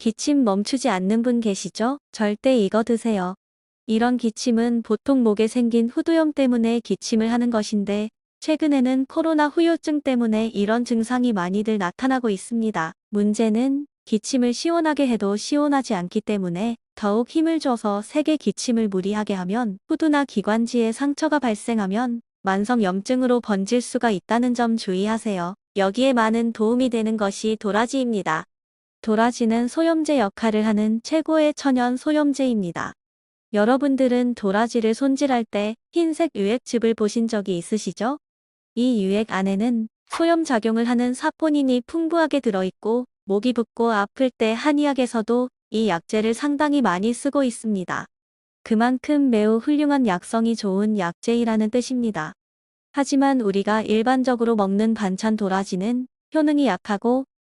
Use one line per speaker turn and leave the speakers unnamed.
기침 멈추지 않는 분 계시죠? 절대 이거 드세요. 이런 기침은 보통 목에 생긴 후두염 때문에 기침을 하는 것인데 최근에는 코로나 후유증 때문에 이런 증상이 많이들 나타나고 있습니다. 문제는 기침을 시원하게 해도 시원하지 않기 때문에 더욱 힘을 줘서 세게 기침을 무리하게 하면 후두나 기관지에 상처가 발생하면 만성염증으로 번질 수가 있다는 점 주의하세요. 여기에 많은 도움이 되는 것이 도라지입니다. 도라지는 소염제 역할을 하는 최고의 천연 소염제입니다. 여러분들은 도라지를 손질할 때 흰색 유액즙을 보신 적이 있으시죠? 이 유액 안에는 소염 작용을 하는 사포닌이 풍부하게 들어있고 목이 붓고 아플 때 한의학에서도 이 약재를 상당히 많이 쓰고 있습니다. 그만큼 매우 훌륭한 약성이 좋은 약재이라는 뜻입니다. 하지만 우리가 일반적으로 먹는 반찬 도라지는 효능이 약하고